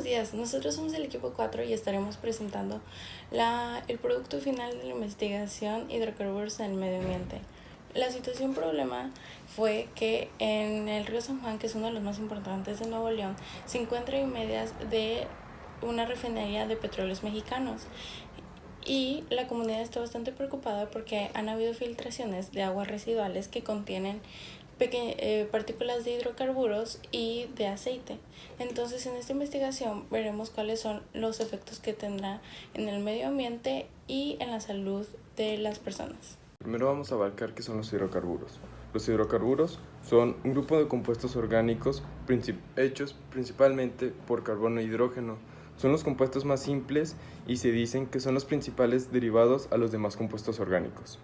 días, nosotros somos el equipo 4 y estaremos presentando el producto final de la investigación hidrocarburos en el medio ambiente. La situación problema fue que en el río San Juan, que es uno de los más importantes de Nuevo León, se encuentra en medias de una refinería de petróleos mexicanos. Y la comunidad está bastante preocupada porque han habido filtraciones de aguas residuales que contienen partículas de hidrocarburos y de aceite. Entonces, en esta investigación veremos cuáles son los efectos que tendrá en el medio ambiente y en la salud de las personas. Primero vamos a abarcar qué son los hidrocarburos. Los hidrocarburos son un grupo de compuestos orgánicos hechos principalmente por carbono e hidrógeno. Son los compuestos más simples y se dicen que son los principales derivados a los demás compuestos orgánicos.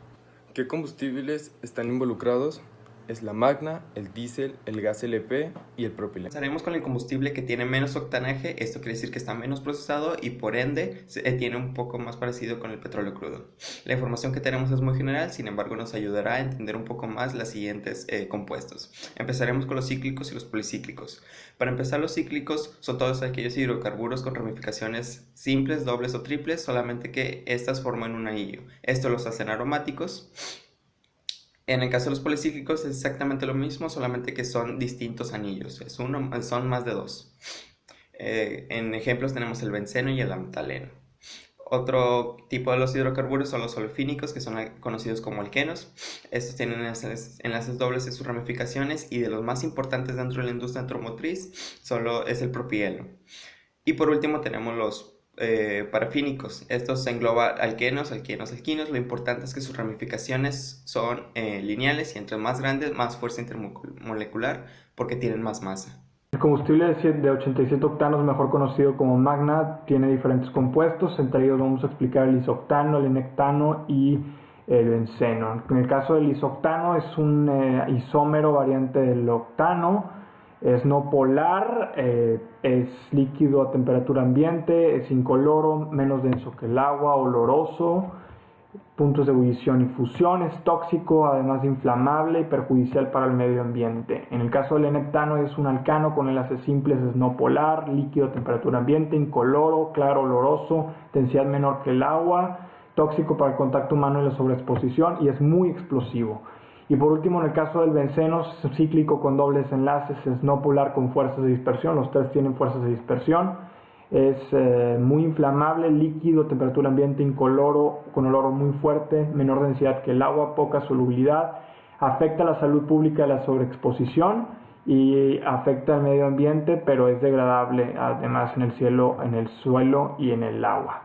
¿Qué combustibles están involucrados? Es la magna, el diésel, el gas LP y el propileno. Empezaremos con el combustible que tiene menos octanaje. Esto quiere decir que está menos procesado y por ende tiene un poco más parecido con el petróleo crudo. La información que tenemos es muy general, sin embargo nos ayudará a entender un poco más los siguientes compuestos. Empezaremos con los cíclicos y los policíclicos. Para empezar, los cíclicos son todos aquellos hidrocarburos con ramificaciones simples, dobles o triples, solamente que estas forman un anillo. Esto los hacen aromáticos. En el caso de los policíclicos es exactamente lo mismo, solamente que son distintos anillos, son más de dos. En ejemplos tenemos el benceno y el antaleno. Otro tipo de los hidrocarburos son los olefínicos, que son conocidos como alquenos. Estos tienen enlaces dobles en sus ramificaciones y de los más importantes dentro de la industria automotriz solo es el propileno. Y por último tenemos los parafínicos. Estos engloban alquenos. Lo importante es que sus ramificaciones son lineales y entre más grandes, más fuerza intermolecular porque tienen más masa. El combustible de 87 octanos, mejor conocido como magna, tiene diferentes compuestos. Entre ellos vamos a explicar el isoctano, el N-octano y el benceno. En el caso del isoctano es un isómero variante del octano. Es no polar, es líquido a temperatura ambiente, es incoloro, menos denso que el agua, oloroso, puntos de ebullición y fusión, es tóxico, además de inflamable y perjudicial para el medio ambiente. En el caso del N-heptano es un alcano con enlaces simples, es no polar, líquido a temperatura ambiente, incoloro, claro, oloroso, densidad menor que el agua, tóxico para el contacto humano y la sobreexposición y es muy explosivo. Y por último, en el caso del benceno, es cíclico con dobles enlaces, es no polar con fuerzas de dispersión, los tres tienen fuerzas de dispersión, es muy inflamable, líquido, temperatura ambiente, incoloro, con olor muy fuerte, menor densidad que el agua, poca solubilidad, afecta a la salud pública de la sobreexposición y afecta al medio ambiente, pero es degradable además en el suelo y en el agua.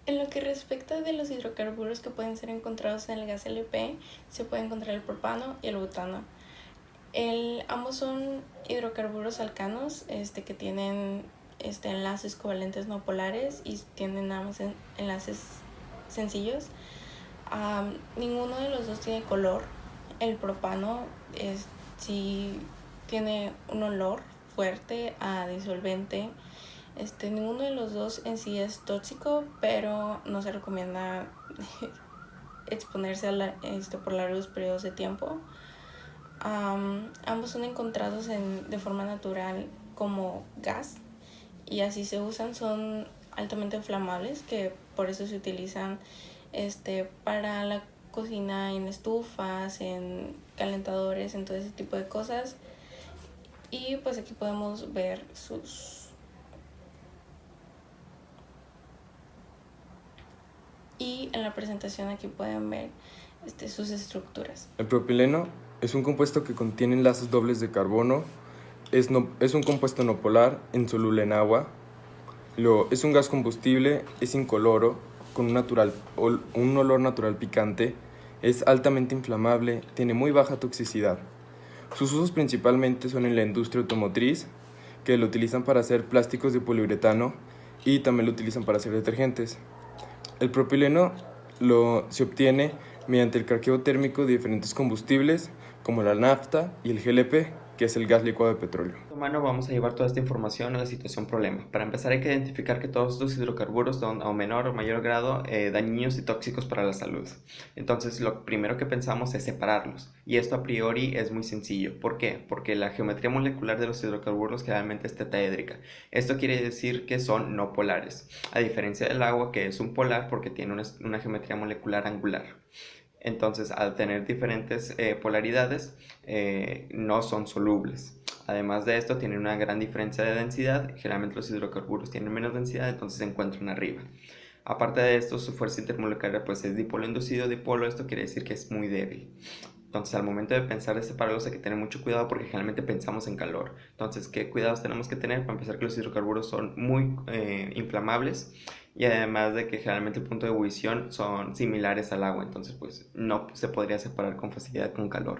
En lo que respecta de los hidrocarburos que pueden ser encontrados en el gas LP, se puede encontrar el propano y el butano. Ambos son hidrocarburos alcanos que tienen enlaces covalentes no polares y tienen nada más enlaces sencillos. Ninguno de los dos tiene color. El propano sí tiene un olor fuerte a disolvente. Ninguno de los dos en sí es tóxico, pero no se recomienda exponerse por largos periodos de tiempo. Ambos son encontrados de forma natural como gas y así se usan, son altamente inflamables, que por eso se utilizan para la cocina en estufas, en calentadores, en todo ese tipo de cosas. Y pues aquí podemos ver y en la presentación aquí pueden ver sus estructuras. El propileno es un compuesto que contiene enlaces dobles de carbono, es un compuesto no polar, insoluble en agua, es un gas combustible, es incoloro, con un olor natural picante, es altamente inflamable, tiene muy baja toxicidad. Sus usos principalmente son en la industria automotriz, que lo utilizan para hacer plásticos de poliuretano y también lo utilizan para hacer detergentes. El propileno se obtiene mediante el craqueo térmico de diferentes combustibles como la nafta y el GLP, que es el gas licuado de petróleo. Humano, vamos a llevar toda esta información a la situación problema. Para empezar, hay que identificar que todos estos hidrocarburos son a menor o mayor grado dañinos y tóxicos para la salud. Entonces, lo primero que pensamos es separarlos. Y esto a priori es muy sencillo. ¿Por qué? Porque la geometría molecular de los hidrocarburos generalmente es tetaédrica. Esto quiere decir que son no polares, a diferencia del agua, que es un polar porque tiene una geometría molecular angular. Entonces, al tener diferentes polaridades, no son solubles. Además de esto, tienen una gran diferencia de densidad. Generalmente los hidrocarburos tienen menos densidad, entonces se encuentran arriba. Aparte de esto, su fuerza intermolecular pues, es dipolo inducido dipolo. Esto quiere decir que es muy débil. Entonces, al momento de pensar de separarlos hay que tener mucho cuidado porque generalmente pensamos en calor. Entonces, ¿qué cuidados tenemos que tener? Para empezar, que los hidrocarburos son muy inflamables, y además de que generalmente el punto de ebullición son similares al agua. Entonces, pues no se podría separar con facilidad con calor.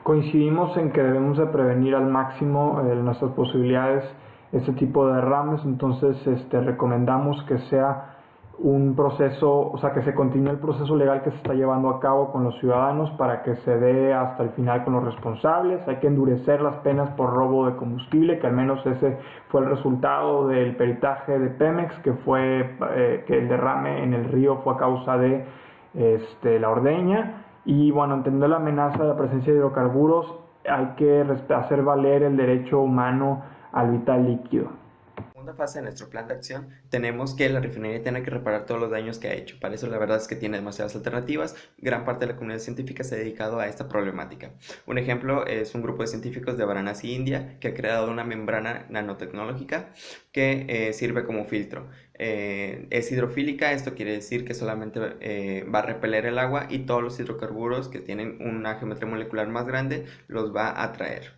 Coincidimos en que debemos de prevenir al máximo nuestras posibilidades este tipo de derrames, entonces recomendamos que sea un proceso, o sea, que se continúe el proceso legal que se está llevando a cabo con los ciudadanos para que se dé hasta el final con los responsables. Hay que endurecer las penas por robo de combustible, que al menos ese fue el resultado del peritaje de Pemex, que fue que el derrame en el río fue a causa de la ordeña. Y bueno, entendiendo la amenaza de la presencia de hidrocarburos, hay que hacer valer el derecho humano al vital líquido. En la segunda fase de nuestro plan de acción tenemos que la refinería tiene que reparar todos los daños que ha hecho. Para eso la verdad es que tiene demasiadas alternativas. Gran parte de la comunidad científica se ha dedicado a esta problemática. Un ejemplo es un grupo de científicos de Varanasi, India, que ha creado una membrana nanotecnológica que sirve como filtro. Es hidrofílica, esto quiere decir que solamente va a repeler el agua, y todos los hidrocarburos que tienen una geometría molecular más grande los va a atraer.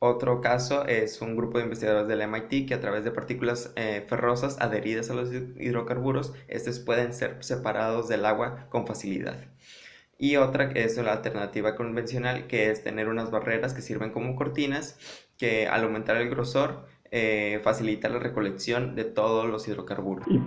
Otro caso es un grupo de investigadores del MIT que a través de partículas ferrosas adheridas a los hidrocarburos, estos pueden ser separados del agua con facilidad. Y otra es la alternativa convencional, que es tener unas barreras que sirven como cortinas, que al aumentar el grosor facilita la recolección de todos los hidrocarburos. Y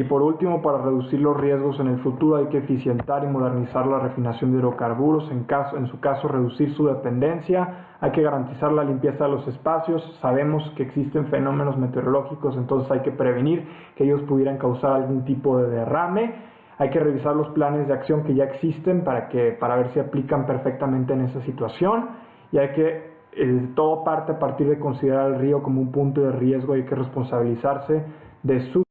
por último, para reducir los riesgos en el futuro, hay que eficientar y modernizar la refinación de hidrocarburos, en su caso reducir su dependencia. Hay que garantizar la limpieza de los espacios. Sabemos que existen fenómenos meteorológicos, entonces hay que prevenir que ellos pudieran causar algún tipo de derrame. Hay que revisar los planes de acción que ya existen para ver si aplican perfectamente en esa situación, y hay que todo parte a partir de considerar el río como un punto de riesgo. Hay que responsabilizarse de su